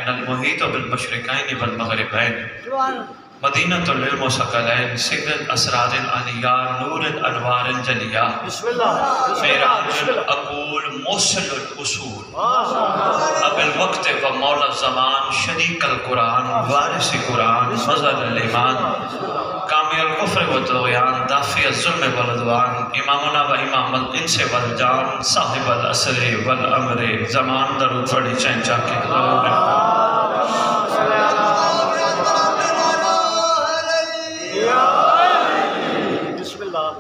المحيط بالمشرقين والمغربين مدینۃ العلم و ثقلین سر الاسرار العلیاء نور الانوار الجلیاء معراج العقول موصل الاصول اب الوقت و مولا الزمان شریک القرآن وارث قرآن مظہر الایمان کامی الکفر و الطغیان دافع الظلم والعدوان امامنا و امام الانس والجان صاحب العصر والامر زمان درود پڑھی چنچا کے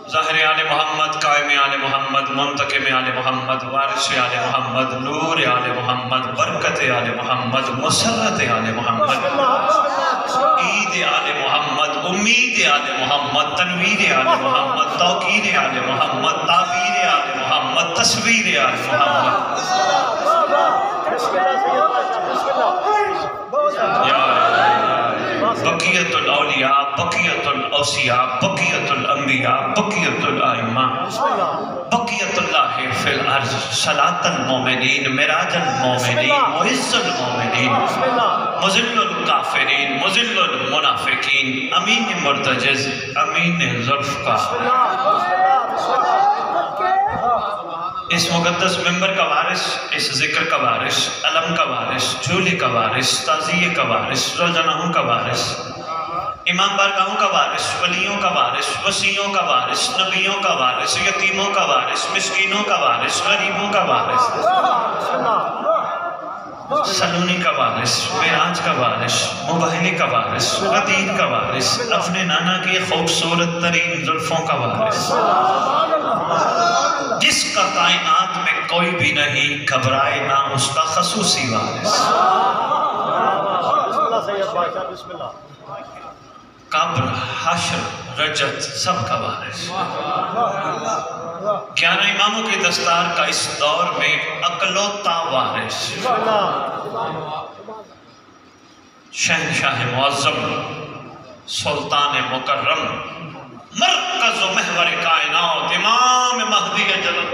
ظاہر آل محمد قائم آل محمد منتقم آل محمد وارث آل محمد نور آل محمد برکت آل محمد مسرت آل محمد عید آل محمد امید آل محمد تنویر آل محمد توقیر آل محمد تعبیر آل محمد تصویر آل محمد بقیت الاولیاء بقیت الاوصیاء بقیت الانبیاء بقیت الائمہ بقیت اللہ فی الارض صلاة المومنین مراج المومنین معز المومنین مذل الکافرین مذل المنافقین امین مرتجز امین ذوالفقار اس مقدس ممبر کا وارث اس ذکر کا وارث علم کا وارث جھولی کا وارث تعزیے کا وارث روزانہوں کا وارث امام بارگاہوں کا وارث ولیوں کا وارث وسیعوں کا وارث نبیوں کا وارث یتیموں کا وارث مسکینوں کا وارث غریبوں کا وارث سلونی کا وارث معراج کا وارث مبہلی کا وارث غدیر کا وارث اپنے نانا کی خوبصورت ترین زلفوں کا وارث جس کا کائنات میں کوئی بھی نہیں گھبرائے نہ اس کا خصوصی وارث قبر حشر رجت سب کا وارث 11 اماموں کی دستار کا اس دور میں اکلوتا وارث شہنشاہ معظم سلطان مکرم مرکز و محور کائنات امام مہدی جلال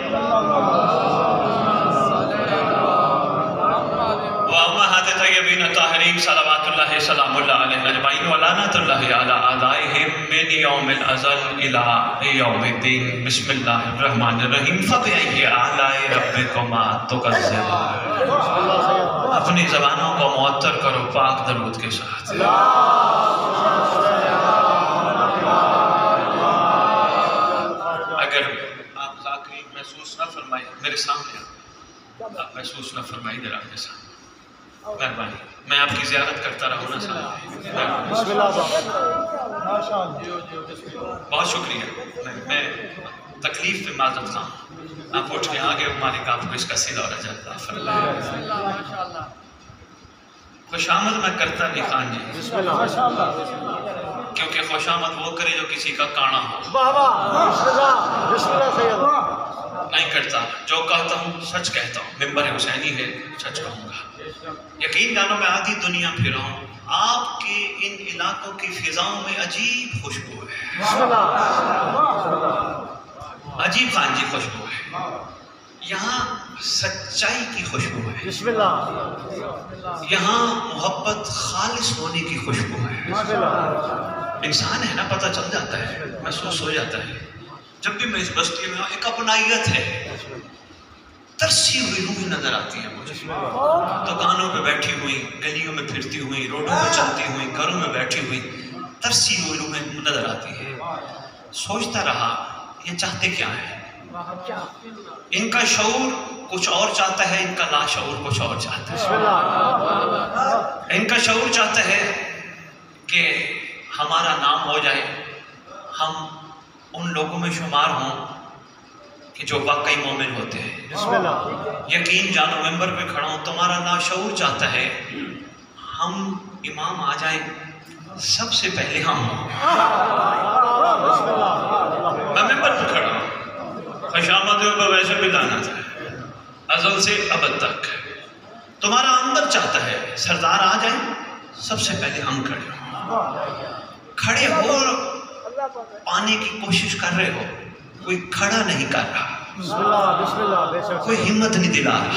وامہات طیبین طاہرین صلوات اللہ سلام اللہ علیہ اجمعین ولعنت اللہ علی اعدائہم من یوم الازل الى یوم الدین بسم اللہ الرحمن الرحیم فبأی آلاء ربکما تکذبان اپنی زبانوں کو معطر کرو پاک درود کے ساتھ اگر آپ ذاکری محسوس نہ فرمائی میرے سامنے آپ محسوس نہ فرمائی در آپ کے سامنے مہربانی میں آپ کی زیارت کرتا رہوں نا سامنے بہت شکریہ میں تکلیف پہ معذرت خواہ آپ اٹھ کے آگے مالک آپ کو اس کا صلہ اور اجر فرمائے خوش آمد میں کرتا نہیں خان جی کیونکہ خوش آمد وہ کرے جو کسی کا کانا ہو نہیں کرتا جو کہتا ہوں سچ کہتا ہوں ممبر حسینی ہے سچ کہوں گا یقین جانو میں آدھی دنیا پھر ہوں آپ کے ان علاقوں کی فضاؤں میں عجیب خوشبو ہے عجیب خان جی خوشبو ہے یہاں سچائی کی خوشبو ہے یہاں محبت خالص ہونے کی خوشبو ہے انسان ہے نا پتہ چل جاتا ہے محسوس ہو جاتا ہے جب بھی میں اس بستی میں ایک اپنائیت ہے ترسی ہوئی روح نظر آتی ہے مجھے دکانوں پہ بیٹھی ہوئی گلیوں میں پھرتی ہوئی روڈوں پہ چلتی ہوئی گھروں میں بیٹھی ہوئی ترسی ہوئی روح نظر آتی ہے سوچتا رہا یہ چاہتے کیا ہے ان کا شعور کچھ اور چاہتا ہے ان کا لاشعور کچھ اور چاہتا ہے ان کا شعور چاہتا ہے کہ ہمارا نام ہو جائے ہم ان لوگوں میں شمار ہوں کہ جو واقعی مومن ہوتے ہیں یقین جانو ممبر پہ کھڑا ہوں تمہارا لاشعور چاہتا ہے ہم امام آ جائیں سب سے پہلے ہم ہوں میں ممبر پہ کھڑا ہوں خوش آمدیوں کو ویسے بھی لانا ہے ازل سے ابد تک تمہارا اندر چاہتا ہے سردار آ جائیں سب سے پہلے ہم کھڑے ہو پانے کی کوشش کر رہے ہو کوئی کھڑا نہیں کر رہا کوئی ہمت نہیں دلا رہا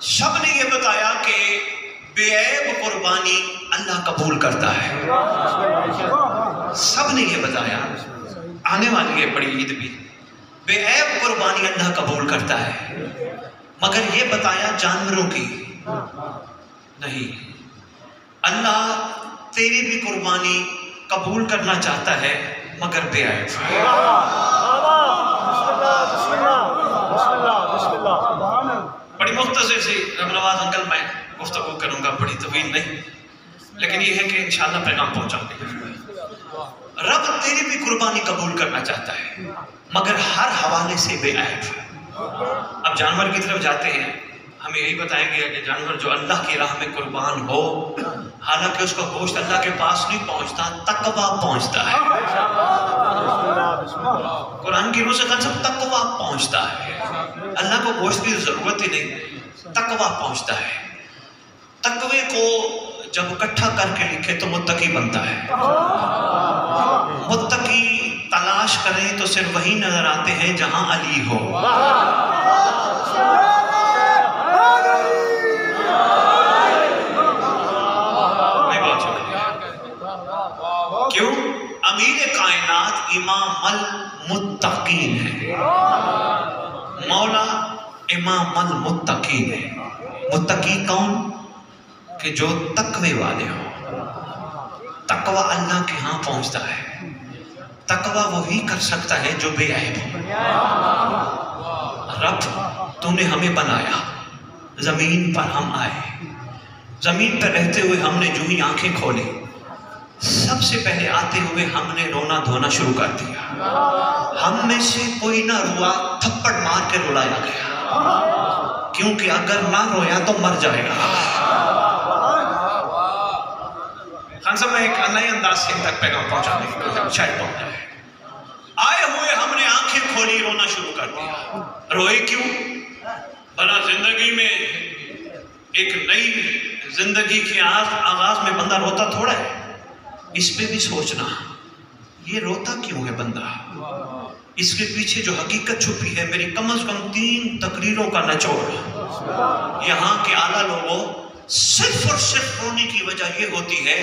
سب نے یہ بتایا کہ بے عیب قربانی اللہ قبول کرتا ہے. سب نے یہ بتایا، آنے والی ہے بڑی عید بھی، بے عیب قربانی اللہ قبول کرتا ہے، مگر یہ بتایا جانوروں کی نہیں. اللہ تیری بھی قربانی قبول کرنا چاہتا ہے مگر بے عیب. بڑی مختصر سی رب نواز انکل میں گفتگو کروں گا، بڑی طویل نہیں، لیکن یہ ہے کہ انشاءاللہ پیغام پہنچاؤں گے. رب تیری بھی قربانی قبول کرنا چاہتا ہے مگر ہر حوالے سے بے عیب. اب جانور کی طرف جاتے ہیں، ہمیں یہی بتائیں گے کہ جانور جو اللہ کی راہ میں قربان ہو، حالانکہ اس کا گوشت اللہ کے پاس نہیں پہنچتا، تقویٰ پہنچتا ہے. قرآن کی روح سے کنسپٹ تقویٰ پہنچتا ہے. اللہ کو گوشت کی ضرورت ہی نہیں، تقویٰ پہنچتا ہے. تقوی کو جب اکٹھا کر کے لکھے تو متقی بنتا ہے. متقی تلاش کریں تو صرف وہی نظر آتے ہیں جہاں علی ہو. کیوں؟ امیر کائنات امام المتقین ہے، مولا امام المتقین ہے. متقی کون؟ کہ جو تقوی والے ہو. تقوی اللہ کے ہاں پہنچتا ہے. تقوی وہی کر سکتا ہے جو بے عیب ہو. رب تو نے ہمیں بنایا، زمین پر ہم آئے، زمین پر رہتے ہوئے ہم نے جو ہی آنکھیں کھولی، سب سے پہلے آتے ہوئے ہم نے رونا دھونا شروع کر دیا. ہم میں سے کوئی نہ روا، تھپڑ مار کے رلایا گیا، کیونکہ اگر نہ رویا تو مر جائے گا. خان صاحب میں ایک نئے انداز سے تک پیغام پہنچانے کی شاید پہنچا ہے. آئے ہوئے ہم نے آنکھیں کھولی، رونا شروع کر دیا. روئے کیوں؟ بنا زندگی میں ایک نئی زندگی کے آغاز میں بندہ روتا تھوڑا ہے. اس پہ بھی سوچنا، یہ روتا کیوں ہے بندہ؟ اس کے پیچھے جو حقیقت چھپی ہے، میری کم از کم 3 تقریروں کا نچوڑ. یہاں کے اعلیٰ لوگوں صرف اور صرف رونے کی وجہ یہ ہوتی ہے،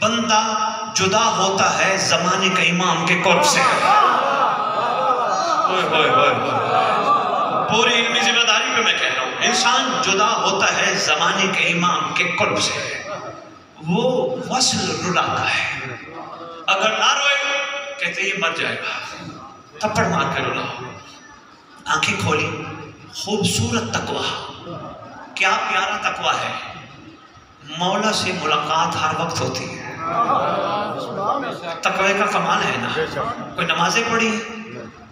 بندہ جدا ہوتا ہے زمانے کے امام کے قرب سے. پوری علمی ذمہ داری پہ میں کہہ رہا ہوں، انسان جدا ہوتا ہے زمانے کے امام کے قرب سے. وہ وصل رلاتا ہے. اگر نہ روئے کہتے یہ مر جائے گا، تھپڑ مار کے رولا. آنکھیں کھولی، خوبصورت تقویٰ، کیا پیارا تقویٰ ہے. مولا سے ملاقات ہر وقت ہوتی ہے. تقوی کا کمال ہے نا. کوئی نمازیں پڑھی ہے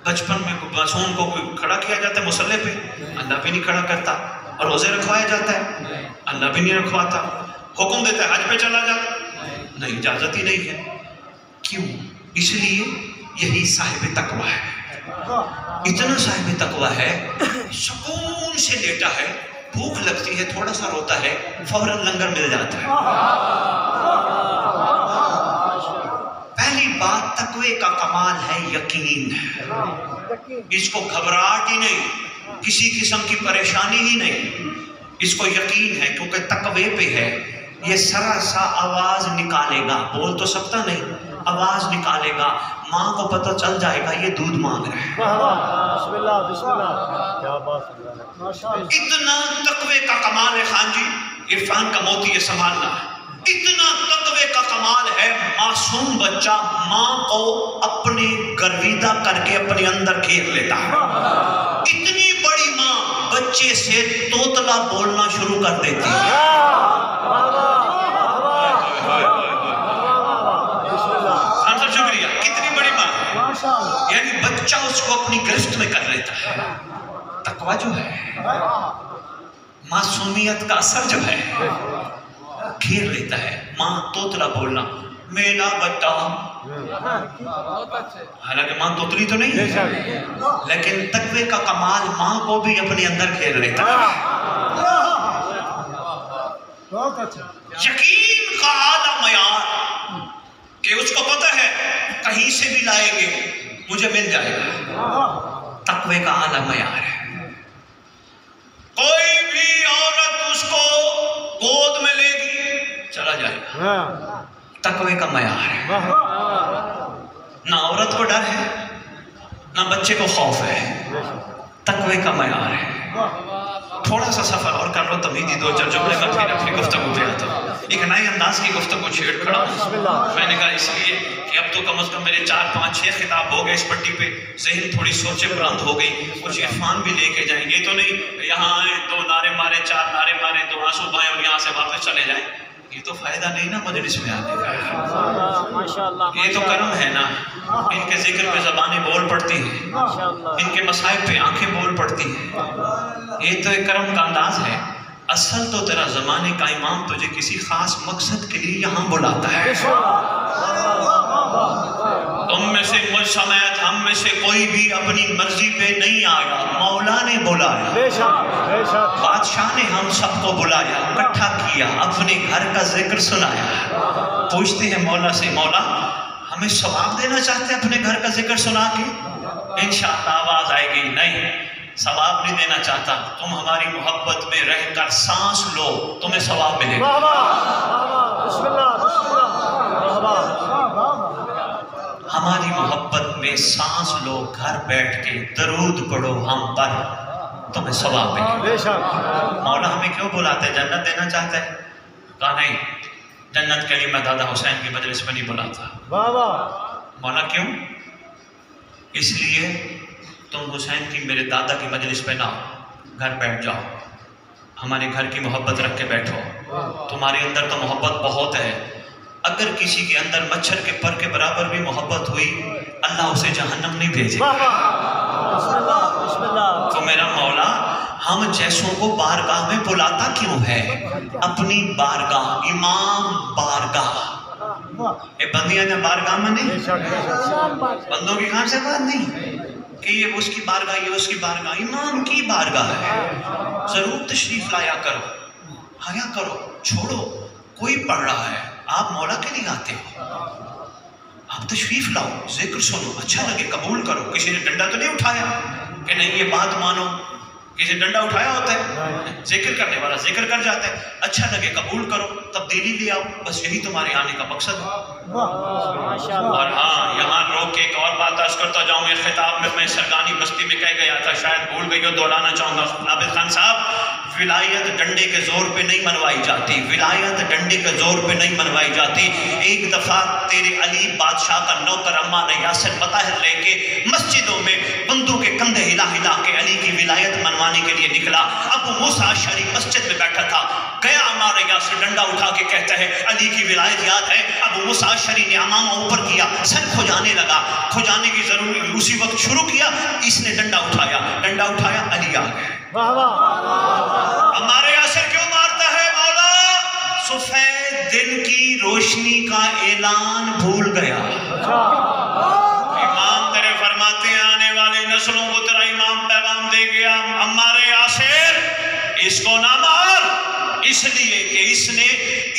بچپن میں، معصوم کو کوئی کھڑا کیا جاتا ہے مصلی پہ، اللہ بھی نہیں کھڑا کرتا. اور روزے رکھوایا جاتا ہے، اللہ بھی نہیں رکھواتا. حکم دیتا ہے حج پہ چلا جا، نہیں، اجازت ہی نہیں ہے. کیوں؟ اس لیے یہی صاحب تقویٰ ہے. اتنا صاحب تقویٰ ہے، سکون سے لیٹا ہے، بھوک لگتی ہے، تھوڑا سا روتا ہے، فوراً لنگر مل جاتا ہے. پہلی بات، تقوی کا کمال ہے یقین. اس کو گھبراہٹ ہی نہیں، کسی قسم کی پریشانی ہی نہیں، اس کو یقین ہے کیونکہ تقوی پہ ہے. یہ سرا سا آواز نکالے گا، بول تو سکتا نہیں، آواز نکالے گا، ماں کو پتہ چل جائے گا یہ دودھ مانگ رہا ہے. اتنا تقوی کا کمال ہے. خان جی عرفان کا موتی یہ سنبھالنا، اتنا تقوی کا کمال ہے. معصوم بچہ ماں کو اپنی گرویدہ کر کے اپنے اندر گھیر لیتا ہے. اتنی بڑی ماں بچے سے توتلا بولنا شروع کر دیتی ہے. یعنی بچہ اس کو اپنی گرفت میں کر لیتا ہے. تقویٰ جو ہے، معصومیت کا اثر جو ہے، گھیر لیتا ہے. ماں توتلا بولنا، میرا بچہ، حالانکہ ماں توتلی تو نہیں ہے، لیکن تقوی کا کمال ماں کو بھی اپنے اندر گھیر لیتا ہے. یقین کا اعلیٰ معیار کہ اس کو پتہ ہے کہیں سے بھی لائیں گے مجھے مل جائے گا. تقوی کا اعلیٰ معیار ہے. کوئی بھی عورت اس کو گود میں لے گی، تقوی کا معیار ہے. نہ عورت کو ڈر ہے نہ بچے کو خوف ہے، تقوی کا معیار ہے. تھوڑا سا سفر اور کر لو، تمیدی دو چار جملے میں پھر اپنی گفتگو پہ آتا ہوں. ایک نئے انداز کی گفتگو چھیڑ کھڑا ہوں. میں نے کہا اس لیے کہ اب تو کم از کم میرے 4 5 6 خطاب ہو گئے اس پٹی پہ، ذہن تھوڑی سوچیں بلند ہو گئی، کچھ عرفان بھی لے کے جائیں. یہ تو نہیں یہاں آئے 2 نعرے مارے 4 نعرے مارے 2 آنسو بہائے اور یہاں سے واپس چلے جائیں. یہ تو فائدہ نہیں نا مجلس میں آنے کا. یہ تو کرم ہے نا. ان کے ذکر پہ زبانیں بول پڑتی ہیں، ان کے مصائب پہ آنکھیں بول پڑتی ہیں. یہ تو ایک کرم کا انداز ہے. اصل تو تیرا زمانے کا امام تجھے کسی خاص مقصد کے لیے یہاں بلاتا ہے. تم میں سے مجھ سمیت ہم میں سے کوئی بھی اپنی مرضی پہ نہیں آیا، مولا نے بلایا. بادشاہ نے ہم سب کو بلایا، اکٹھا کیا، اپنے گھر کا ذکر سنایا. پوچھتے ہیں مولا سے، مولا ہمیں ثواب دینا چاہتے ہیں اپنے گھر کا ذکر سنا کے؟ انشاءاللہ آواز آئے گی، نہیں ثواب نہیں دینا چاہتا، تم ہماری محبت میں رہ کر سانس لو، تمہیں ثواب ملے گا. ہماری محبت میں سانس لو، گھر بیٹھ کے درود پڑھو ہم پر، تمہیں ثواب ملے گا. مولا ہمیں کیوں بلاتے ہیں؟ جنت دینا چاہتا ہے؟ کہا نہیں، جنت کے لیے میں دادا حسین کی مجلس میں نہیں بلاتا. مولا کیوں؟ اس لیے تم حسین کی میرے دادا کی مجلس پہ نہ آؤ، گھر بیٹھ جاؤ، ہمارے گھر کی محبت رکھ کے بیٹھو. تمہارے اندر تو محبت بہت ہے. اگر کسی کے اندر مچھر کے پر کے برابر بھی محبت ہوئی، اللہ اسے جہنم نہیں بھیجے گا. تو میرا مولا ہم جیسوں کو بارگاہ میں بلاتا کیوں ہے؟ اپنی بارگاہ، امام بارگاہ. اے بندیاں نے بارگاہ میں نہیں، بندوں کی خان سے بات نہیں کہ یہ اس کی بارگاہ یہ اس کی بارگاہ، امام کی بارگاہ ہے. ضرور تشریف لایا کرو، آیا کرو. چھوڑو کوئی پڑھ رہا ہے، آپ مولا کے لیے آتے ہو، آپ تشریف لاؤ، ذکر سنو، اچھا لگے قبول کرو. کسی نے ڈنڈا تو نہیں اٹھایا کہ نہیں یہ بات مانو. کسی نے ڈنڈا اٹھایا ہوتا ہے؟ ذکر کرنے والا ذکر کر جاتا ہے. اچھا لگے قبول کرو، تبدیلی لے آؤ، بس یہی تمہارے آنے کا مقصد ہے. اور ہاں یہاں روک کے ایک اور بات عرض کرتا جاؤں. یہ خطاب میں سرگانی بستی میں کہہ گیا تھا، شاید بھول گئی ہو، دوہرانا چاہوں گا. عابد خان صاحب، ولایت ڈنڈے کے زور پہ نہیں منوائی جاتی، ولایت ڈنڈے کے زور پہ نہیں منوائی جاتی. ایک دفعہ تیرے علی بادشاہ کا نوکر عمار یاسر مطہر لے کے مسجدوں میں بندوں کے کندھے ہلا ہلا کے علی کی ولایت منوانے کے لیے نکلا. ابو موسیٰ اشعری مسجد میں بیٹھا تھا، گیا عمار یاسر ڈنڈا اٹھا کے کہتا ہے علی کی ولایت یاد ہے؟ ابو موسیٰ اشعری نے امامہ اوپر کیا، سر کھجانے لگا، کھجانے کی ضرورت اسی وقت شروع کیا. اس نے ڈنڈا اٹھایا، علی آ گئے. ہمارے یاسر کیوں مارتا ہے مولا؟ سفید دن کی روشنی کا اعلان بھول گیا. امام تیرے فرماتے ہیں آنے والے نسلوں کو تیرا امام پیغام دے گیا، ہمارے یاسر اس کو نہ مار، اس لیے کہ اس نے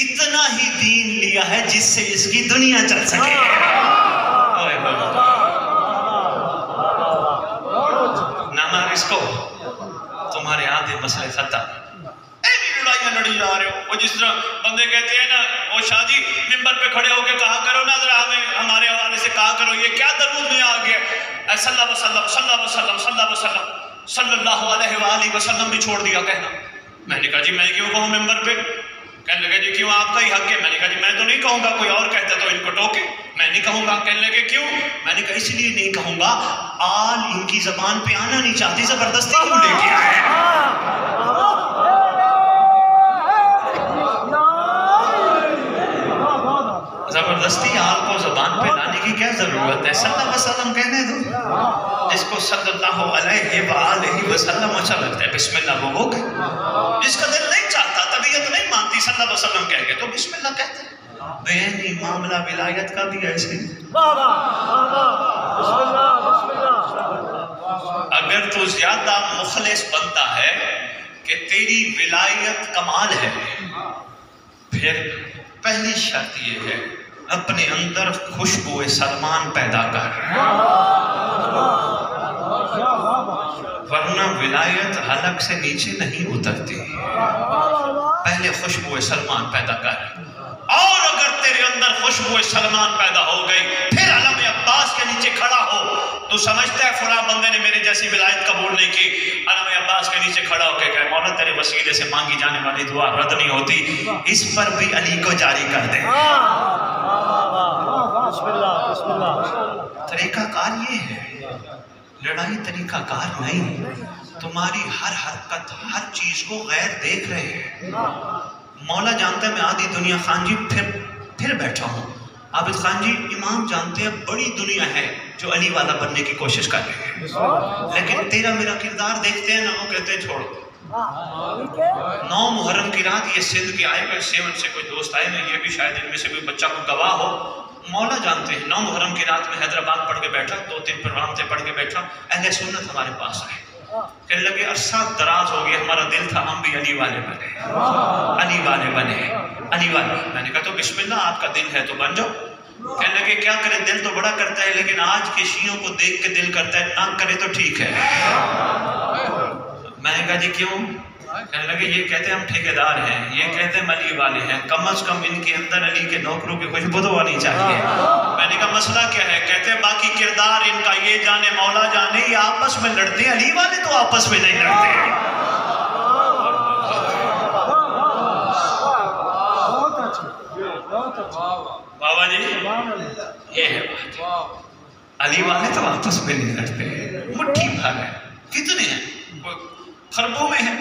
اتنا ہی دین لیا ہے جس سے اس کی دنیا چل سکے. نہ مار اس کو، تمہارے آدھے مسئلے ختم. لڑائیاں لڑی جا رہے ہو. وہ جس طرح بندے کہتے ہیں نا، وہ شاہ جی ممبر پہ کھڑے ہو کے کہا کرو نا ذرا، ہمیں ہمارے حوالے سے کہا کرو یہ کیا درود میں آ گیا، صلی اللہ وسلم صلی اللہ وسلم صلی اللہ وسلم صلی اللہ علیہ وآلہ وسلم بھی چھوڑ دیا کہنا. میں نے کہا جی میں کیوں کہوں ممبر پہ؟ کہنے لگے جی کیوں، آپ کا ہی حق ہے. میں نے کہا جی میں تو نہیں کہوں گا، کوئی اور کہتا تو ان کو ٹوکے، میں نہیں کہوں گا. کہنے لگے کیوں؟ میں نے کہا اس لیے نہیں کہوں گا، آل ان کی زبان پہ آنا نہیں چاہتی، زبردستی کیوں لے کے آئے؟ زبردستی آل کو زبان پہ لانے کی کیا ضرورت ہے؟ صلی اللہ علیہ وسلم کہنے دو. جس کو صلی اللہ علیہ وآلہ وسلم اچھا لگتا ہے بسم اللہ وہ ہو گئے. جس کا دل نہیں چاہتا، طبیعت نہیں مانتی صلی اللہ علیہ وسلم کہہ گئے تو بسم اللہ کہتے ہیں. بینی معاملہ ولایت کا بھی ایسے. اگر تو زیادہ مخلص بنتا ہے کہ تیری ولایت کمال ہے، پھر پہلی شرط یہ ہے اپنے اندر خوشبو سلمان پیدا کر، ورنہ ولایت حلق سے نیچے نہیں اترتی. پہلے خوشبو سلمان پیدا کر، اور اگر تیرے اندر خوشبو سلمان پیدا ہو گئی پھر علم عباس کے نیچے کھڑا ہو. تو سمجھتا ہے فلاں بندے نے میری جیسی ولایت قبول نہیں کی، علم عباس کے نیچے کھڑا ہو کے کہے مولا تیرے وسیلے سے مانگی جانے والی دعا رد نہیں ہوتی، اس پر بھی علی کو جاری کر دے. طریقہ کار یہ ہے، لڑائی طریقہ کار نہیں. تمہاری ہر حرکت ہر چیز کو غیر دیکھ رہے ہیں. مولا جانتا ہے میں آدھی دنیا خان جی پھر بیٹھا ہوں. عابد خان جی امام جانتے ہیں بڑی دنیا ہے جو علی والا بننے کی کوشش کر رہے ہیں، لیکن تیرا میرا کردار دیکھتے ہیں نا، وہ کہتے ہیں چھوڑ. 9 محرم کی رات یہ سندھ کے آئے ہوئے سیون سے کوئی دوست آئے ہوئے، یہ بھی شاید ان میں سے کوئی بچہ کو گواہ ہو. مولا جانتے ہیں 9 محرم کی رات میں حیدرآباد پڑھ کے بیٹھا، 2-3 پروگرام سے پڑھ کے بیٹھا، اہل سنت ہمارے پاس آئے، کہنے لگے عرصہ دراز ہو گیا ہمارا دل تھا ہم بھی علی والے بنے، علی والے بنے، علی والے. میں نے کہا تو بسم اللہ آپ کا دل ہے تو بن جاؤ. کہنے لگے کیا کرے دل تو بڑا کرتا ہے لیکن آج کے شیعوں کو دیکھ کے دل کرتا ہے نہ کرے تو ٹھیک ہے. میں نے کہا جی کیوں؟ کہنے لگے یہ کہتے ہیں ہم ٹھیکیدار ہیں، یہ کہتے ہیں علی والے ہیں، کم از کم ان کے اندر علی کے نوکروں کی خوشبو تو ہونی چاہیے. میں نے کہا مسئلہ کیا ہے؟ کہتے ہیں باقی کردار ان کا یہ جانے مولا جانے، یہ آپس میں لڑتے ہیں، علی والے تو آپس میں نہیں لڑتے. بابا جی یہ ہے بات، علی والے تو آپس میں نہیں لڑتے. مٹھی بھر ہے، کتنے ہیں؟ خربوں میں ہے،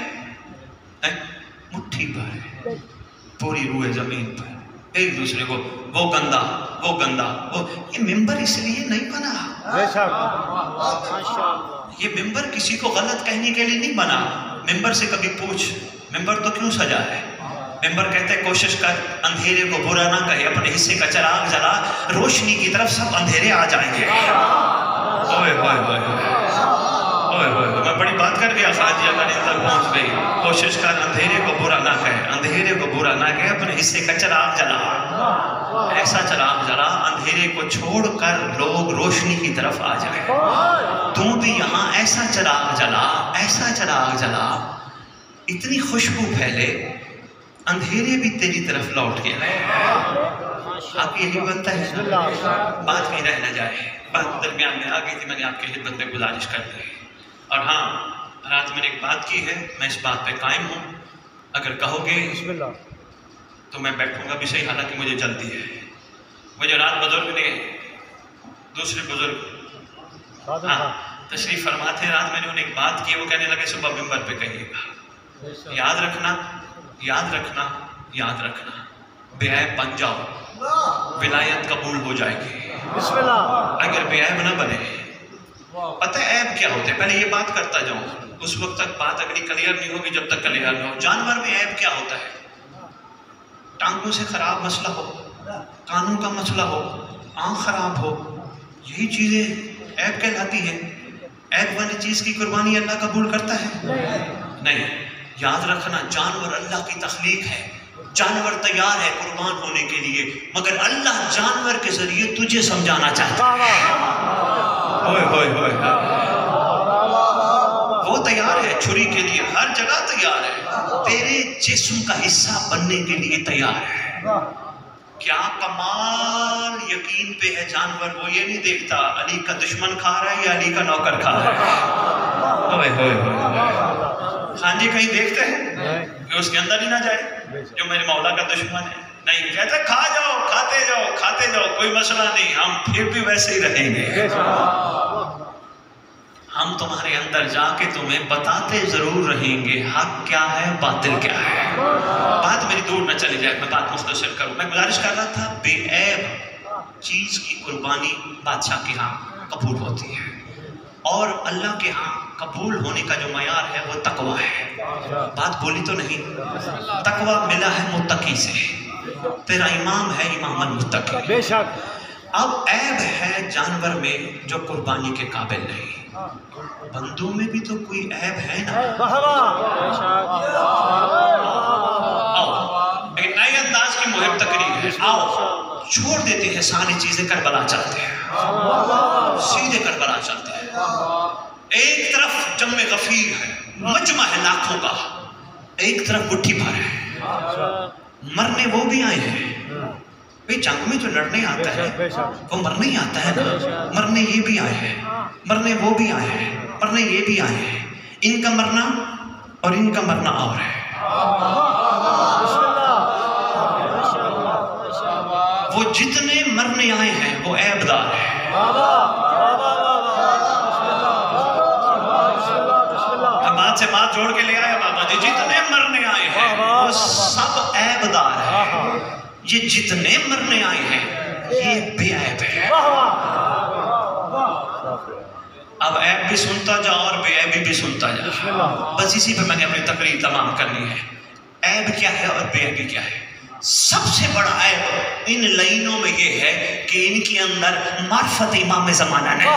مٹھی بھر ہے پوری روئے زمین پر ایک دوسرے کو وہ گندا وہ گندا. وہ یہ ممبر اس لیے نہیں بنا، یہ ممبر کسی کو غلط کہنے کے لیے نہیں بنا. ممبر سے کبھی پوچھ ممبر تو کیوں سجا ہے؟ ممبر کہتے ہیں کوشش کر اندھیرے کو برا نہ کہے، اپنے حصے کا چراغ جلا، روشنی کی طرف سب اندھیرے آ جائیں گے. اوئے ہوئے ہوئے ہوئے ہوئے میں بڑی بات کر گیا خان جی، اگر ان تک پہنچ گئی. کوشش کر اندھیرے کو برا نہ کہے، اندھیرے کو برا نہ کہے، اپنے حصے کا چراغ جلا. ایسا چراغ جلا اندھیرے کو چھوڑ کر لوگ روشنی کی طرف آ جائیں. تو بھی یہاں ایسا چراغ جلا، ایسا چراغ جلا، اتنی خوشبو پھیلے اندھیرے بھی تیری طرف لوٹ کے آئے. آپ یہی بنتا ہے، بات کہیں رہ نہ جائے. بات درمیان میں آ گئی تھی، میں نے آپ کی خدمت میں گزارش کر دی. اور ہاں رات میں نے ایک بات کی ہے، میں اس بات پہ قائم ہوں. اگر کہو گے تو میں بیٹھوں گا بھی صحیح، حالانکہ مجھے جلدی ہے. مجھے رات بزرگ نے دوسرے بزرگ تشریف فرما تھے، رات میں نے انہیں ایک بات کی، وہ کہنے لگے صبح ممبر پہ کہیے گا یاد رکھنا یاد رکھنا یاد رکھنا، بے عیب بن جاؤ ولایت قبول ہو جائے گی. اگر بے عیب نہ بنے، پتہ ہے عیب کیا ہوتے ہیں؟ پہلے یہ بات کرتا جاؤں، اس وقت تک بات اگلی کلیئر نہیں ہوگی جب تک کلیئر نہ ہو. جانور میں عیب کیا ہوتا ہے؟ ٹانگوں سے خراب مسئلہ ہو، کانوں کا مسئلہ ہو، آنکھ خراب ہو، یہی چیزیں عیب کہلاتی ہیں. عیب والی چیز کی قربانی اللہ قبول کرتا ہے؟ نہیں. یاد رکھنا جانور اللہ کی تخلیق ہے، جانور تیار ہے قربان ہونے کے لیے، مگر اللہ جانور کے ذریعے تجھے سمجھانا چاہتا ہے. ہوئے ہوئے ہوئے وہ تیار ہے چھری کے لیے، ہر جگہ تیار ہے، تیرے جسم کا حصہ بننے کے لیے تیار ہے. کیا کمال یقین پہ ہے جانور، وہ یہ نہیں دیکھتا علی کا دشمن کھا رہا ہے یا علی کا نوکر کھا رہا ہے. ہوئے ہوئے ہوئے خان جی کہیں دیکھتے ہیں کہ اس کے اندر ہی نہ جائے جو میرے مولا کا دشمن ہے؟ نہیں، کہتے کھا جاؤ کھاتے جاؤ کھاتے جاؤ، کوئی مسئلہ نہیں، ہم پھر بھی ویسے ہی رہیں گے. ہم تمہارے اندر جا کے تمہیں بتاتے ضرور رہیں گے حق کیا ہے باطل کیا ہے. بات میری دور نہ چلی جائے، میں بات مختصر کروں. میں گزارش کر رہا تھا بے عیب چیز کی قربانی بادشاہ کے ہاں قبول ہوتی ہے، اور اللہ کے ہاں قبول ہونے کا جو معیار ہے وہ تقویٰ ہے. بات بولی تو نہیں؟ تقویٰ ملا ہے متقی سے، تیرا امام ہے امام المتقی. بے شک. اب عیب ہے جانور میں جو قربانی کے قابل نہیں، بندوں میں بھی تو کوئی عیب ہے نا. آؤ ایک نئے انداز کی مہم تقریر ہے، آؤ چھوڑ دیتے ہیں ساری چیزیں، کربلا چلتے ہیں، سیدھے کربلا چلتے ہیں. ایک طرف جم غفیر ہے، مجمع ہے لاکھوں کا، ایک طرف مٹھی بھر ہے. مرنے وہ بھی آئے ہیں بھئی، جنگ میں جو لڑنے آتا ہے وہ مرنے ہی آتا ہے نا، مرنے یہ بھی آئے ہیں، مرنے وہ بھی آئے ہیں، مرنے یہ بھی آئے ہیں، ان کا مرنا اور ان کا مرنا اور ہے۔ وہ جتنے مرنے آئے ہیں وہ عیب دار ہیں۔ بات سے بات جوڑ کے لے آئے بابا جی، جتنے مرنے آئے ہیں وہ سب عیب دار ہیں۔ یہ جتنے مرنے آئے ہیں یہ بے عیب ہے۔ اب عیب بھی سنتا جا اور بے عیبی بھی سنتا جا، بس اسی پہ میں نے اپنی تقریر تمام کرنی ہے۔ عیب کیا ہے اور بے عیبی کیا ہے؟ سب سے بڑا عیب ان لائنوں میں یہ ہے کہ ان کے اندر معرفت امام زمانہ نہیں ہے۔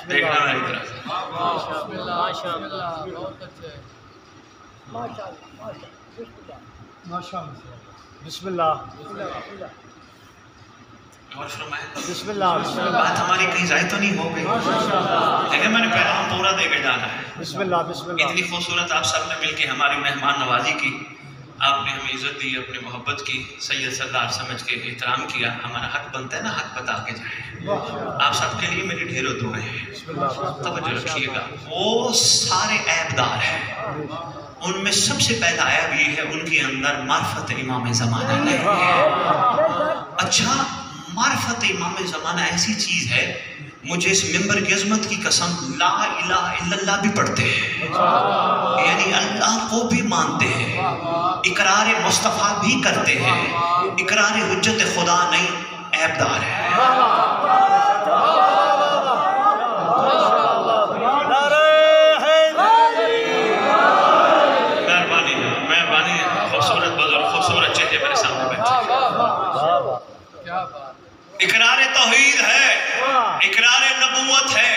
دیکھنا میری طرف بسم اللہ اور فرمائے بسم اللہ بات ہماری کہیں ضائع تو نہیں ہو گئی، لیکن میں نے پیغام پورا دے کے جانا ہے۔ بسم اللہ بسم اللہ اتنی خوبصورت آپ سب نے مل کے ہماری مہمان نوازی کی، آپ نے ہمیں عزت دی، اپنی محبت کی، سید سردار سمجھ کے احترام کیا۔ ہمارا حق بنتا ہے نا حق بتا کے جائیں۔ آپ سب کے لیے میری ڈھیروں دعائیں ہیں، توجہ رکھیے گا۔ وہ سارے عیب دار ہیں، ان میں سب سے پہلا عیب یہ ہے ان کے اندر معرفت امام زمانہ نہیں ہے۔ اچھا، معرفت امام زمانہ ایسی چیز ہے، مجھے اس ممبر کی عظمت کی قسم، لا الہ الا اللہ بھی پڑھتے ہیں، یعنی اللہ کو بھی مانتے ہیں، اقرار مصطفیٰ بھی کرتے ہیں، اقرار حجت خدا نہیں، عیب دار ہے۔ مہربانی خوبصورت بزرگ، خوبصورت چہرے میرے سامنے بیٹھے۔ اقرار توحید ہے، اقرار نبوت ہے،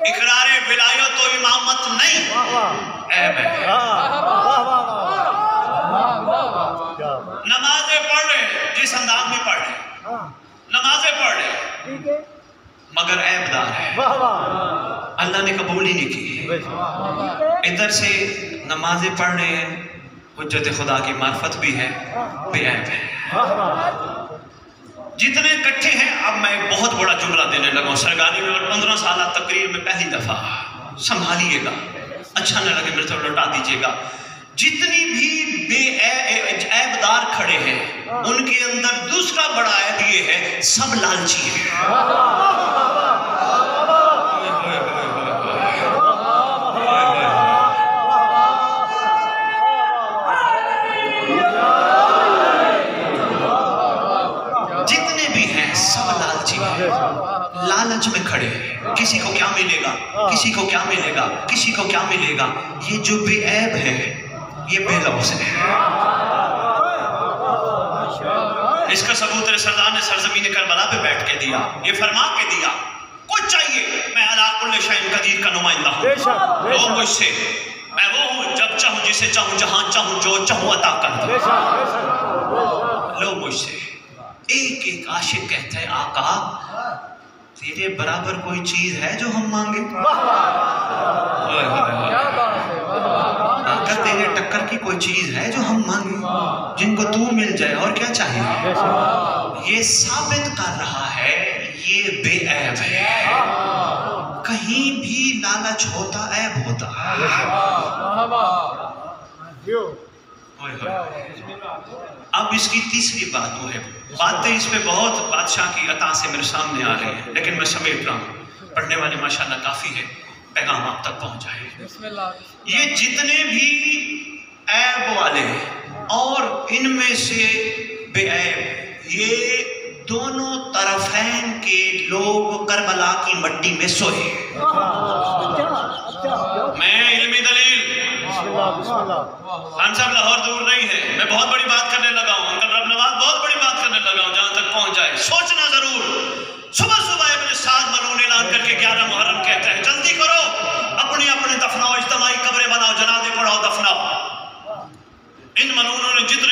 اقرار ولایت و امامت نہیں، عیب ہے۔ نمازیں پڑھ رہے جس انداز میں پڑھ رہے، نمازیں پڑھ رہے مگر عیب دار ہے، اللہ نے قبول ہی نہیں کی۔ ادھر سے نمازیں پڑھ رہے ہیں، حجت خدا کی معرفت بھی ہے، بے عیب ہے۔ جتنے کٹھے ہیں، اب میں ایک بہت بڑا جملہ دینے لگا ہوں سرگانی میں، اور 15 سالہ تقریر میں پہلی دفعہ، سنبھالیے گا، اچھا نہ لگے میرے تو لوٹا دیجیے گا۔ جتنی بھی بے عیب دار کھڑے ہیں ان کے اندر دوسرا بڑا عیب یہ ہے، سب لالچی ہیں۔ جتنے بھی ہیں سب لالچی ہیں، لالچ میں کھڑے ہیں، کسی کو کیا ملے گا، کسی کو کیا ملے گا، کسی کو کیا ملے گا۔ یہ جو بے عیب ہے یہ بے لوث ہے۔ اس کا ثبوت سردار نے سرزمین کربلا پہ بیٹھ کے دیا، یہ فرما کے دیا، کچھ چاہیے میں علی کل شیء قدیر کا نمائندہ ہوں، لو مجھ سے، میں وہ ہوں جب چاہوں جسے چاہوں جہاں چاہوں جو چاہوں عطا کر دوں، لو مجھ سے۔ ایک ایک عاشق کہتا ہے آقا تیرے برابر کوئی چیز ہے جو ہم مانگے؟ آقا تیرے ٹکر کی کوئی چیز ہے جو ہم مانگے، جن کو تو مل جائے، اور کیا چاہیے؟ یہ ثابت کر رہا ہے یہ بے عیب ہے۔ کہیں بھی لالچ ہوتا عیب ہوتا ہے۔ اب اس کی تیسری بات وہ ہے، باتیں اس پہ بہت بادشاہ کی عطا سے میرے سامنے آ رہی ہیں، لیکن میں سمیٹ رہا ہوں، پڑھنے والے ماشاءاللہ کافی ہے، پیغام آپ تک پہنچ جائے۔ یہ جتنے بھی عیب والے ہیں اور ان میں سے بے عیب، یہ دونوں طرفین کے لوگ کربلا کی مٹی میں سوئے۔ میں علمی دلیل، خان صاحب لاہور دور نہیں ہے، میں بہت بڑی بات کرنے لگا ہوں، انکل رب نواز بہت بڑی بات کرنے لگا ہوں، جہاں تک پہنچ جائے سوچنا ضرور۔ صبح صبح ابن سعد ملعون اعلان کر کے 11 محرم کہتا ہے جلدی کرو، اپنے اپنے دفناؤ، اجتماعی قبریں بناؤ، جنازے پڑھاؤ، دفناؤ۔ ان ملعونوں نے جتنے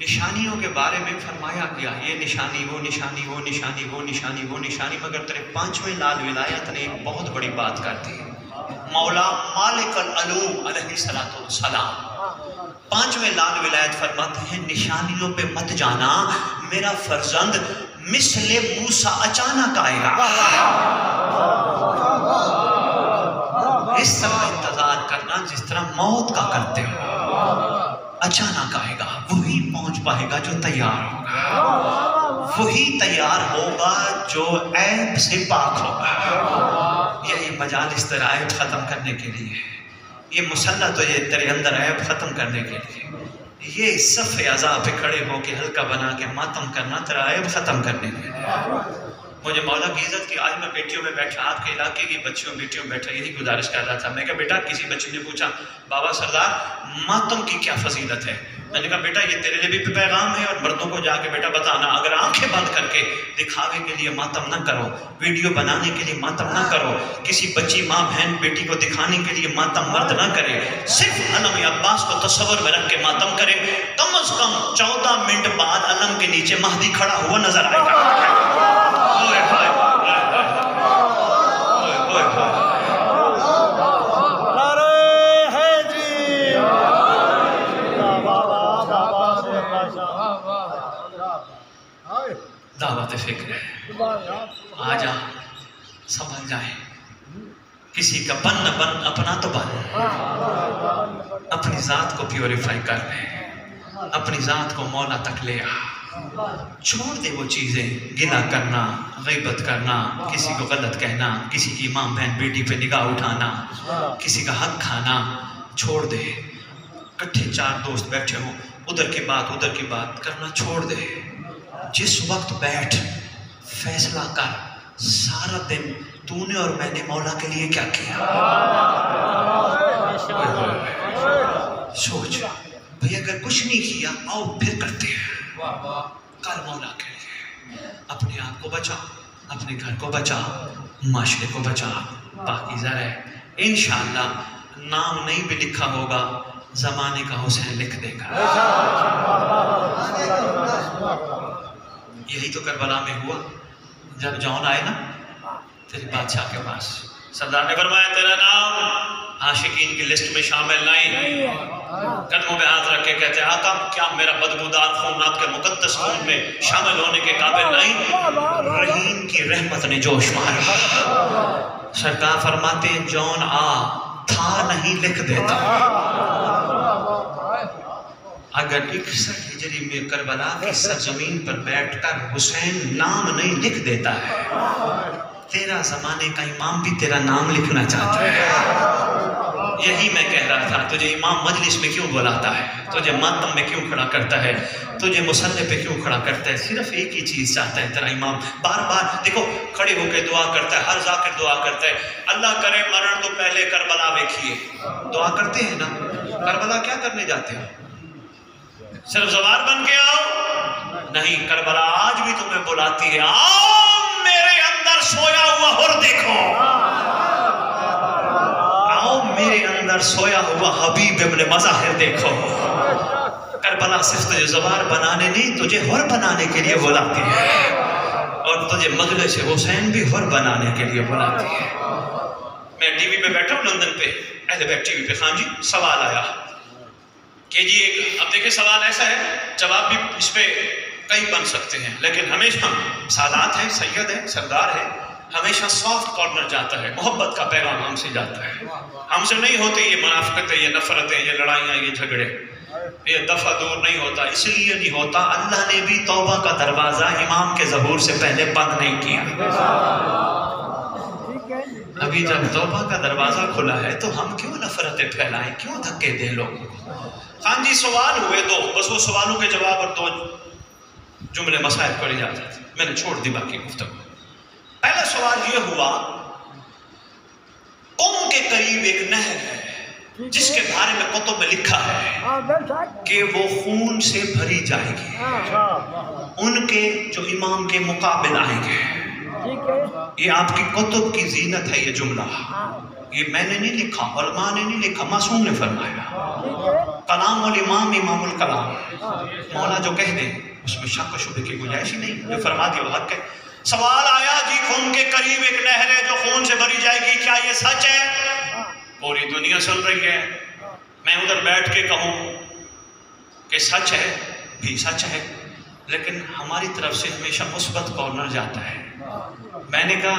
نشانیوں کے بارے میں فرمایا گیا یہ نشانی وہ نشانی وہ نشانی وہ نشانی وہ نشانی، مگر تیرے پانچویں لال ولایت نے ایک بہت بڑی بات کر دی۔ مولا مالک العلوم علیہ السلام پانچویں لال ولایت فرماتے ہیں نشانیوں پہ مت جانا، میرا فرزند مثل موسیٰ اچانک آئے گا، اس طرح انتظار کرنا جس طرح موت کا کرتے ہو، اچانک آئے گا، وہی پہنچ پائے گا جو تیار ہوگا، وہی تیار ہوگا جو عیب سے پاک ہوگا۔ یہی مجالس تیرا عیب ختم کرنے کے لیے، یہ مسلح تو یہ تیرے اندر عیب ختم کرنے کے لیے، یہ صف اعضاء پہ کھڑے ہو کے حلقہ بنا کے ماتم کرنا تیرا عیب ختم کرنے کے لیے۔ مجھے مولا کی عزت کی، آج میں بیٹیوں میں بیٹھا، آپ کے علاقے کی بچیوں بیٹیوں میں بیٹھا، یہی گزارش کر رہا تھا۔ میں کہا بیٹا، کسی بچی نے پوچھا بابا سردار ماتم کی کیا فضیلت ہے؟ میں نے کہا بیٹا یہ تیرے لیے بھی پیغام ہے، اور مردوں کو جا کے بیٹا بتانا، اگر آنکھیں بند کر کے دکھاوے کے لیے ماتم نہ کرو، ویڈیو بنانے کے لیے ماتم نہ کرو، کسی بچی ماں بہن بیٹی کو دکھانے کے لیے ماتم مرد نہ کرے، صرف علم عباس کو تصور میں رکھ کے ماتم کرے، کم از کم 14 منٹ بعد علم کے نیچے مہدی کھڑا ہوا نظر آئے گا۔ دعوت فکر ہے، آ جا سمجھ جائیں، کسی کا بن نہ بن اپنا تو بن، اپنی ذات کو پیوریفائی کر لے، اپنی ذات کو مولا تک لے آ، چھوڑ دے وہ چیزیں، گناہ کرنا، غیبت کرنا، کسی کو غلط کہنا، کسی کی ماں بہن بیٹی پہ نگاہ اٹھانا، کسی کا حق کھانا، چھوڑ دے۔ کٹھے 4 دوست بیٹھے ہوں، ادھر کی بات کرنا چھوڑ دے، جس وقت بیٹھ فیصلہ کر، سارا دن تو نے اور میں نے مولا کے لیے کیا کیا، سوچ بھئی اگر کچھ نہیں کیا آؤ پھر کرتے ہیں، کر مولا کے لیے، اپنے آپ کو بچا، اپنے گھر کو بچا، معاشرے کو بچا، پاکیزہ رہے، انشاءاللہ نام نہیں بھی لکھا ہوگا زمانے کا حسین لکھ دے گا۔ یہی تو کربلا میں ہوا، جب جون آئے نا تیرے بادشاہ کے پاس، سردار نے فرمایا تیرا نام عاشقین کی لسٹ میں شامل نہیں، قدموں پہ ہاتھ رکھ کے کہتے ہیں آقا کیا میرا بدبودار خون آپ کے مقدس خون میں شامل ہونے کے قابل نہیں؟ رحیم کی رحمت نے جوش مارا، سرکار فرماتے ہیں جون تھا نہیں لکھ دیتا، اگر 61 ہجری میں کربلا کی سرزمین پر بیٹھ کر حسین نام نہیں لکھ دیتا ہے، تیرا زمانے کا امام بھی تیرا نام لکھنا چاہتا ہے۔ یہی میں کہہ رہا تھا، تجھے امام مجلس میں کیوں بلاتا ہے، تجھے ماتم میں کیوں کھڑا کرتا ہے، تجھے مصلی پہ کیوں کھڑا کرتا ہے، صرف ایک ہی چیز چاہتا ہے تیرا امام، بار بار دیکھو کھڑے ہو کے دعا کرتا ہے، ہر ذاکر دعا کرتا ہے اللہ کرے مرن تو پہلے کربلا ویکھیے، دعا کرتے ہیں نا، کربلا کیا کرنے جاتے ہیں؟ صرف زوار بن کے آؤ نہیں، کربلا آج بھی تمہیں بلاتی ہے، آؤ میرے اندر سویا ہوا حر دیکھو، آؤ میرے اندر سویا ہوا حبیب ابن مظاہر دیکھو۔ کربلا صرف تجھے زوار بنانے نہیں، تجھے حر بنانے کے لیے بلاتی ہے، اور تجھے مجلس حسین بھی حر بنانے کے لیے بلاتی ہے۔ میں ٹی وی پہ بیٹھا ہوں لندن پہ، اہل بیت ٹی وی پہ، خان جی سوال آیا کہ جی اب دیکھیں سوال ایسا ہے، جواب بھی اس پہ کئی بن سکتے ہیں، لیکن ہمیشہ سادات ہے، سید ہے، سردار ہے، ہمیشہ سافٹ کارنر جاتا ہے، محبت کا پیغام ہم سے جاتا ہے، ہم سے نہیں ہوتے یہ منافقتیں، یہ نفرتیں، یہ لڑائیاں، یہ جھگڑے، یہ دفع دور نہیں ہوتا، اس لیے نہیں ہوتا اللہ نے بھی توبہ کا دروازہ امام کے ظہور سے پہلے بند نہیں کیا۔ ابھی جب توبہ کا دروازہ کھلا ہے تو ہم کیوں نفرتیں پھیلائیں، کیوں دھکے دیں لوگوں کو؟ خان جی سوال ہوئے 2، بس وہ سوالوں کے جواب اور 2 جملے مسائل پر اجازت، میں نے چھوڑ دی باقی گفتگو۔ پہلا سوال یہ ہوا، قم کے قریب ایک نہر ہے جس کے بارے میں کتب میں لکھا ہے کہ وہ خون سے بھری جائے گی، ان کے جو امام کے مقابل آئیں گے، یہ آپ کی کتب کی زینت ہے یہ جملہ، یہ میں نے نہیں لکھا، علماء نے نہیں لکھا، معصوم نے فرمایا، کلام الامام امام الکلام، مولا جو کہہ دے اس میں شک و شبہ کی گنجائش ہی نہیں، جو فرما دیا وہ حق ہے۔ سوال آیا جی خون کے قریب ایک نہر ہے جو خون سے بھری جائے گی، کیا یہ سچ ہے؟ پوری دنیا سن رہی ہے، میں ادھر بیٹھ کے کہوں کہ سچ ہے بھی سچ ہے، لیکن ہماری طرف سے ہمیشہ مثبت کارنر جاتا ہے۔ میں نے کہا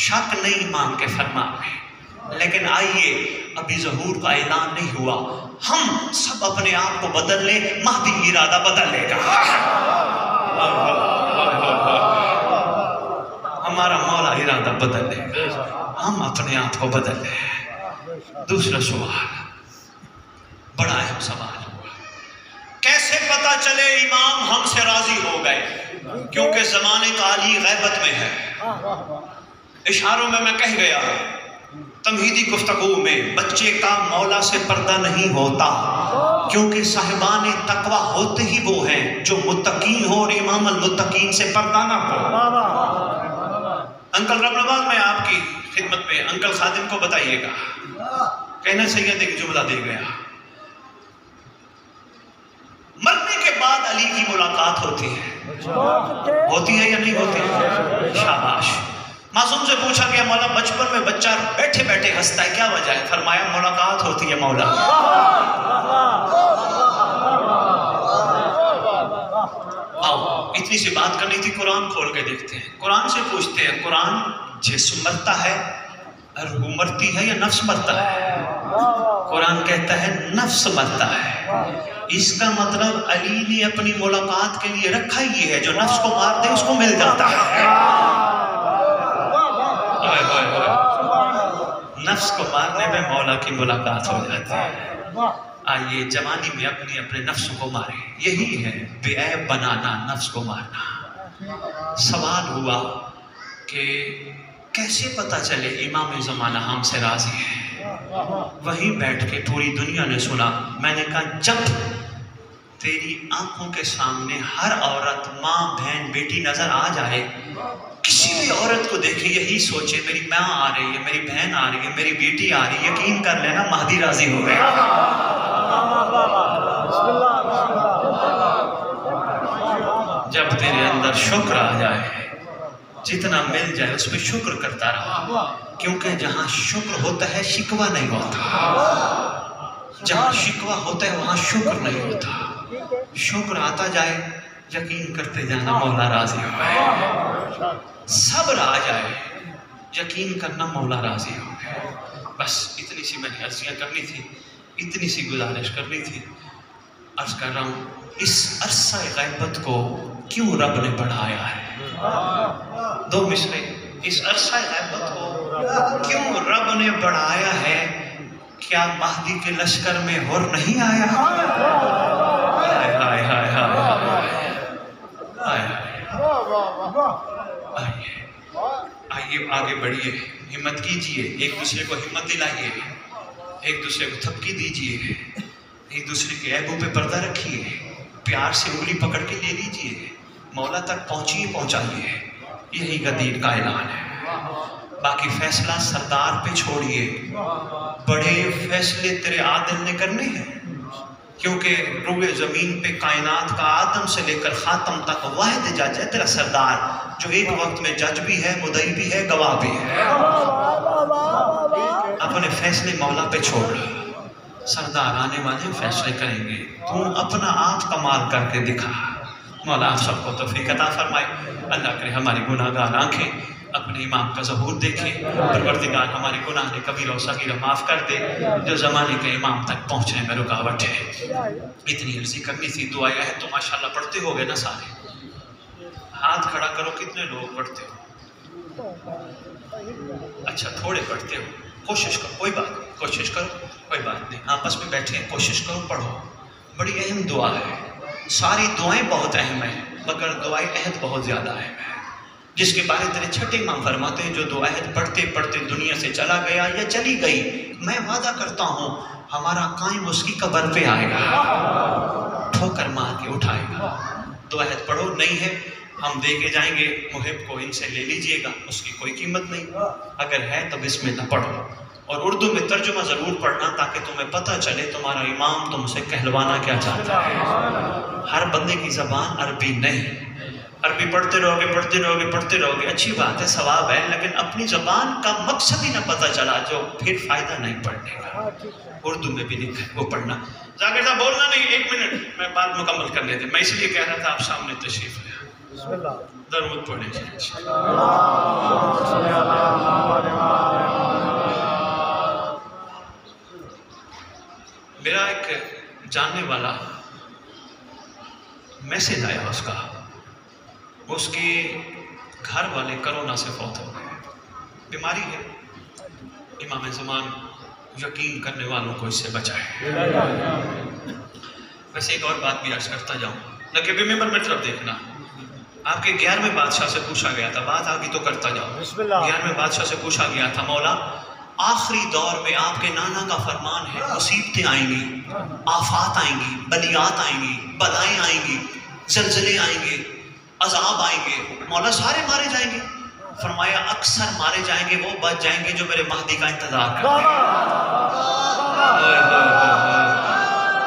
شک نہیں امام کے فرمان میں، لیکن آئیے ابھی ظہور کا اعلان نہیں ہوا، ہم سب اپنے آپ کو بدل لیں، مہدی ارادہ بدل لے گا، ہمارا مولا ارادہ بدل لے گا، ہم اپنے آپ کو بدل لیں۔ دوسرا سوال بڑا اہم سوال ہوا، کیسے پتا چلے امام ہم سے راضی ہو گئے؟ کیونکہ زمانے کا علی غیبت میں ہے۔ اشاروں میں کہہ گیا تمہیدی گفتگو میں، بچے کا مولا سے پردہ نہیں ہوتا، کیونکہ صاحبان تقوی ہوتے ہی وہ ہیں جو متقین ہو، اور امام المتقین سے پردہ نہ ہو۔ انکل رب نواز میں آپ کی خدمت میں انکل خادم کو بتائیے گا، کہنا سید ایک جملہ دے گیا، مرنے کے بعد علی کی ملاقات ہوتی ہے یا نہیں ہوتی؟ شاباش۔ معصوم سے پوچھا گیا مولا بچپن میں بچہ بیٹھے بیٹھے ہنستا ہے، کیا وجہ ہے؟ فرمایا ملاقات ہوتی ہے مولا۔ آؤ اتنی سی بات کرنی تھی، قرآن کھول کے دیکھتے ہیں، قرآن سے پوچھتے ہیں، قرآن جسم مرتا ہے، روح مرتی ہے یا نفس مرتا ہے؟ قرآن کہتا ہے نفس مرتا ہے۔ اس کا مطلب علی نے اپنی ملاقات کے لیے رکھا ہی ہے، جو نفس کو مار دے اس کو مل جاتا ہے۔ نفس کو مارنے میں مولا کی ملاقات ہو جاتی ہے۔ آئیے جوانی میں اپنے نفس کو مارے، یہی ہے بے عیب بنانا، نفس کو مارنا۔ سوال ہوا کہ کیسے پتا چلے امام زمانہ ہم سے راضی ہے؟ وہیں بیٹھ کے پوری دنیا نے سنا۔ میں نے کہا جب تیری آنکھوں کے سامنے ہر عورت ماں بہن بیٹی نظر آ جائے، کسی بھی عورت کو دیکھے یہی سوچے میری ماں آ رہی ہے، میری بہن آ رہی ہے، میری بیٹی آ رہی ہے، یقین کر لینا مہدی راضی ہو گیا۔ جب تیرے اندر شکر آ جائے، جتنا مل جائے اس پہ شکر کرتا رہا، کیونکہ جہاں شکر ہوتا ہے شکوہ نہیں ہوتا، جہاں شکوہ ہوتا ہے وہاں شکر نہیں ہوتا۔ شکر آتا جائے، یقین کرتے جانا مولا راضی ہو گئے۔ صبر آ جائے، یقین کرنا مولا راضی ہو گئے۔ بس اتنی سی میں نے عرضیاں کرنی تھی، اتنی سی گزارش کرنی تھی۔ عرض کر رہا ہوں اس عرصہ غیبت کو کیوں رب نے بڑھایا ہے؟ دو مصرے، اس عرصہ غیبت کو کیوں رب نے بڑھایا ہے؟ کیا مہدی کے لشکر میں ہور نہیں آیا؟ ہائے ہائے ہائے ہائے آئیے آگے بڑھیے، ہمت کیجئے، ایک دوسرے کو ہمت دلائیے، ایک دوسرے کو تھپکی دیجئے، ایک دوسرے کے عیبوں پہ پردہ رکھیے، پیار سے انگلی پکڑ کے لے لیجئے، مولا تک پہنچائیے، یہی غدیر کا اعلان ہے۔ باقی فیصلہ سردار پہ چھوڑیے، بڑے فیصلے تیرے عادل نے کرنے ہیں، کیونکہ روئے زمین پہ کائنات کا آدم سے لے کر خاتم تک واحد جج ہے تیرا سردار، جو ایک وقت میں جج بھی ہے، مدعی بھی ہے، گواہ بھی ہے۔ اپنے فیصلے مولا پہ چھوڑ، سردار آنے والے فیصلے کریں گے، تو اپنا آپ کمال کر کے دکھا۔ مولا آپ سب کو توفیق عطا فرمائے، اللہ کرے ہماری گناہ گار آنکھیں اپنے امام کا ظہور دیکھیں، پروردگار ہمارے گناہ کبیرہ و صغیرہ معاف کر دے، جو زمانے کے امام تک پہنچنے میں رکاوٹ ہے۔ اتنی عرضی کرنی تھی، دعائیں ہیں تو ماشاءاللہ پڑھتے ہو گے نا سارے؟ ہاتھ کھڑا کرو، کتنے لوگ پڑھتے ہو؟ اچھا تھوڑے پڑھتے ہو، کوشش کرو، کوئی بات نہیں، کوشش کرو، کوئی بات نہیں، آپس میں بیٹھے ہیں، کوشش کرو، پڑھو۔ بڑی اہم دعا ہے، ساری دعائیں بہت اہم ہیں، مگر دعائیں عہد بہت زیادہ اہم ہے، جس کے بارے تیرے چھٹے امام فرماتے ہیں جو دو عہد پڑھتے پڑھتے دنیا سے چلا گیا یا چلی گئی، میں وعدہ کرتا ہوں ہمارا قائم اس کی قبر پہ آئے گا، ٹھوکر مار کے اٹھائے گا۔ دو عہد پڑھو، نہیں ہے ہم دے کے جائیں گے، محب کو ان سے لے لیجئے گا، اس کی کوئی قیمت نہیں، اگر ہے تو بسم اللہ پڑھو۔ اور اردو میں ترجمہ ضرور پڑھنا تاکہ تمہیں پتہ چلے تمہارا امام تم سے کہلوانا کیا چاہتا ہے۔ ہر بندے کی زبان عربی نہیں، عربی پڑھتے رہو گے اچھی بات ہے، ثواب ہے، لیکن اپنی زبان کا مقصد ہی نہ پتہ چلا جو پھر فائدہ نہیں پڑھنے کا۔ اردو میں بھی لکھا ہے وہ پڑھنا۔ ذاکر صاحب بولنا نہیں، 1 منٹ میں بات مکمل کر لیتے، میں اس لیے کہہ رہا تھا آپ سامنے تشریف لے بسم اللہ۔ درود پڑھیں جی۔ میرا ایک جاننے والا میسیج آیا اس کے گھر والے کرونا سے فوت ہو گئے، بیماری ہے، امام زمان یقین کرنے والوں کو اس سے بچائے۔ ویسے ایک اور بات بھی عرض کرتا جاؤں، نہ کہ ممبر میں طرف دیکھنا، آپ کے 11ویں بادشاہ سے پوچھا گیا تھا، بات آگی تو کرتا جاؤں، 11ویں بادشاہ سے پوچھا گیا تھا، مولا آخری دور میں آپ کے نانا کا فرمان ہے مصیبتیں آئیں گی، آفات آئیں گی، بلیات آئیں گی، بلائیں آئیں گی، زلزلے آئیں گے، عذاب آئیں گے، مولا سارے مارے جائیں گے؟ فرمایا اکثر مارے جائیں گے، وہ بچ جائیں گے جو میرے مہدی کا انتظار کرتے ہیں۔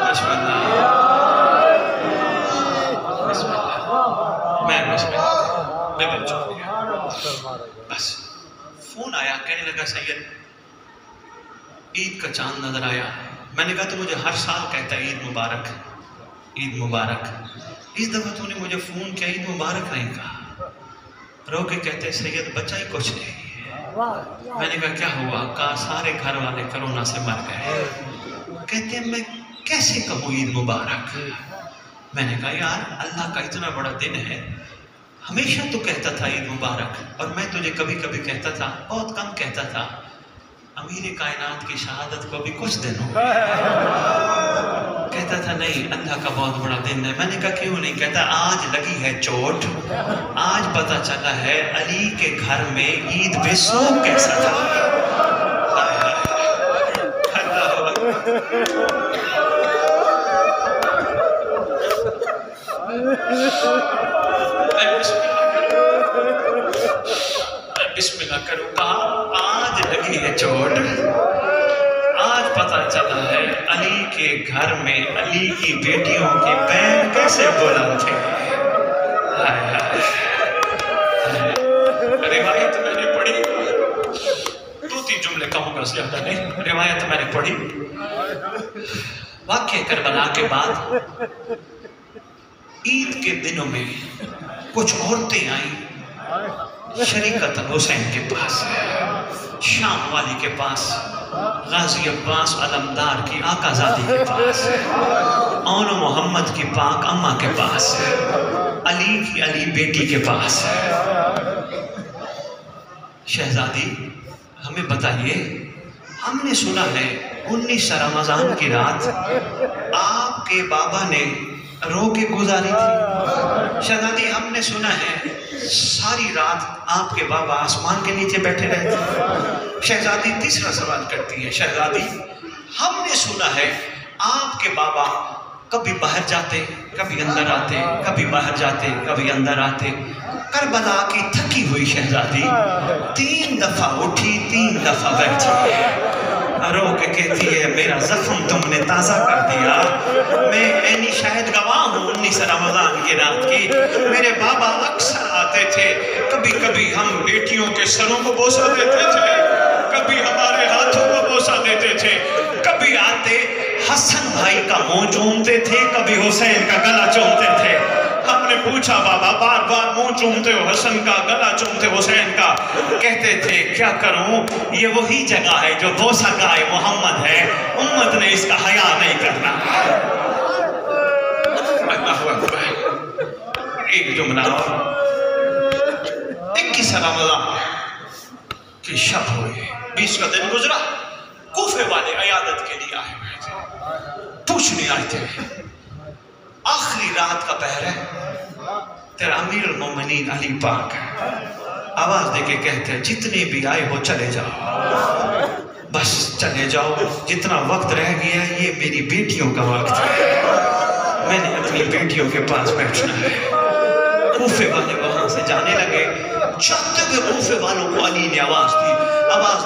بسم اللہ، بسم اللہ، میں بچ گیا۔ بس فون آیا، کہنے لگا سید عید کا چاند نظر آیا۔ میں نے کہا تو مجھے ہر سال کہتا ہے عید مبارک، عید مبارک، اس دفعہ تو نے مجھے فون کیا عید مبارک نہیں کہا۔ رو کے کہتے سید بچہ ہی کچھ نہیں۔ میں نے کہا کیا ہوا؟ کہا سارے گھر والے کرونا سے مر گئے۔ کہتے ہیں میں کیسے کہوں عید مبارک؟ میں نے کہا یار اللہ کا اتنا بڑا دن ہے، ہمیشہ تو کہتا تھا عید مبارک، اور میں تجھے کبھی کبھی کہتا تھا، بہت کم کہتا تھا، امیر کائنات کی شہادت کو بھی کچھ دن ہو گئے۔ کہتا تھا نہیں اللہ کا بہت بڑا دن ہے۔ میں نے کہا کیوں نہیں؟ کہتا آج لگی ہے چوٹ، آج پتہ چلا ہے علی کے گھر میں عید پہ سوگ کیسا تھا۔ بسم اللہ کروں، کہا آج لگی ہے چوٹ، آج پتہ چلا ہے علی کے گھر میں علی کی بیٹیوں کے پیر کیسے بلند تھے۔ روایت میں نے پڑھی، 2-3 جملے کہوں گا زیادہ نہیں، روایت میں نے پڑھی، واقعہ کربلا کے بعد عید کے دنوں میں کچھ عورتیں آئیں شریکت حسین کے پاس، شام والی کے پاس، غازی عباس علمدار کی آقا زادی کے پاس، اون محمد کی پاک اماں کے پاس، علی کی علی بیٹی کے پاس۔ شہزادی ہمیں بتائیے، ہم نے سنا ہے 19 رمضان کی رات آپ کے بابا نے رو کے گزاری تھی۔ شہزادی ہم نے سنا ہے ساری رات آپ کے بابا آسمان کے نیچے بیٹھے رہے تھے۔ شہزادی تیسرا سوال کرتی ہے، شہزادی ہم نے سنا ہے آپ کے بابا کبھی باہر جاتے، کبھی اندر آتے، کبھی باہر جاتے، کبھی اندر آتے۔ کربلا کی تھکی ہوئی شہزادی 3 دفعہ اٹھی، 3 دفعہ بیٹھی، رو کے کہتی ہے میرا زخم تم نے تازہ کر دیا، میں اینی شاہد گواہ ہوں 19 رمضان کی رات کی، میرے بابا اکثر آتے تھے، کبھی کبھی ہم بیٹیوں کے سروں کو بوسہ دیتے تھے، کبھی ہمارے ہاتھوں کو بوسہ دیتے تھے، کبھی آتے حسن بھائی کا منہ چومتے تھے، کبھی حسین کا گلا چومتے تھے۔ ہم نے پوچھا بابا بار بار منہ چومتے ہو حسن کا، گلا چومتے ہو حسین کا؟ کہتے تھے کیا کروں، یہ وہی جگہ ہے جو بوسہ گائے محمد ہے، امت نے اس کا حیا نہیں کرنا۔ اللہ اکبر۔ ایک جملہ اور، 21 رمضان کی شب ہوئی، 20 کا دن گزرا، کوفے والے عیادت کے لیے آئے ہوئے تھے، پوچھنے آئے تھے آخری رات کا پہر ہے، تیرا امیر المومنین علی پاک آواز دے کے کہتے ہیں جتنے بھی آئے ہو چلے جاؤ، بس چلے جاؤ، جتنا وقت رہ گیا ہے یہ میری بیٹیوں کا وقت ہے، میں نے اپنی بیٹیوں کے پاس بیٹھنا ہے۔ کوفے والے وہاں سے جانے لگے، چاہتے ہوئے کوفے والوں کو علی نے آواز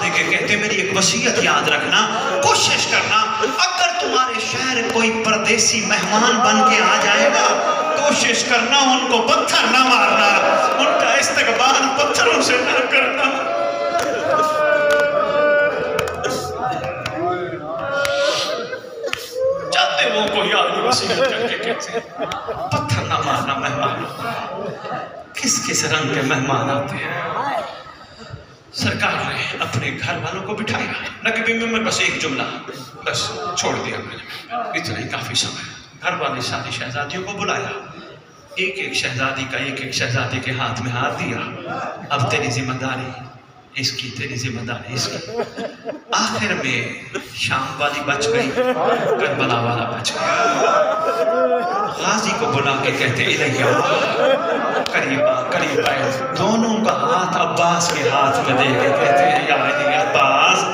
دے کے کہتے میری ایک وصیت یاد رکھنا، کوشش کرنا اگر تمہارے شہر کوئی پردیسی مہمان بن کے آ جائے گا کوشش کرنا ان کو پتھر نہ مارنا، ان کا استقبال پتھروں سے نہ کرنا۔ چاہتے وہ کوئی علی وصیت کر کے کہتے پتھر نہ مارنا مہمانوں، کس کس رنگ کے مہمان آتے ہیں۔ سرکار نے اپنے گھر والوں کو بٹھایا، نقبی میں بس ایک جملہ بس چھوڑ دیا میں نے، اتنا ہی کافی سمے۔ گھر والے ساری شہزادیوں کو بلایا، ایک ایک شہزادی کا ایک ایک شہزادی کے ہاتھ میں ہاتھ دیا، اب تیری ذمہ داری اس کی، تیری ذمہ داری اس کی۔ آخر میں شام والی بچ گئی، کربلا والا بچ گیا۔ غازی کو بلا کے کہتے الیہ قریب آئے، دونوں کا ہاتھ عباس کے ہاتھ میں دے کے کہتے ہیں یا علی عباس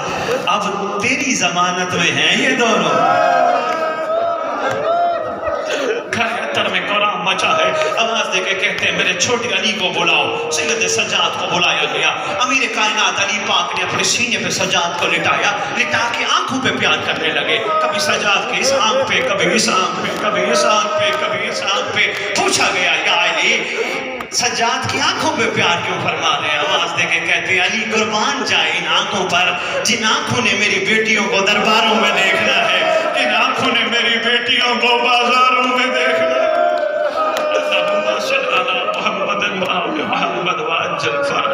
اب تیری ضمانت میں ہیں یہ دونوں۔ گھر میں قرآن مچا ہے، آواز دے کے کہتے ہیں میرے چھوٹے علی کو بلاؤ۔ سید سجاد کو بلایا گیا، امیر کائنات علی پاک نے اپنے سینے پہ سجاد کو لٹایا، لٹا کے آنکھوں پہ پیار کرنے لگے، کبھی سجاد کے اس آنکھ پہ، کبھی اس آنکھ پہ، کبھی اس آنکھ پہ، کبھی اس آنکھ پہ۔ پوچھا گیا یا علی سجاد کی آنکھوں پہ پیار کیوں فرما رہے ہیں؟ آواز دے کے کہتے ہیں علی قربان جائے ان آنکھوں پر جن آنکھوں نے میری بیٹیوں کو درباروں میں دیکھنا ہے، جن آنکھوں نے میری بیٹیوں کو بازاروں میں دیکھنا ہے۔ اللہم صل علی محمد و آل محمد وعجل فرجہ۔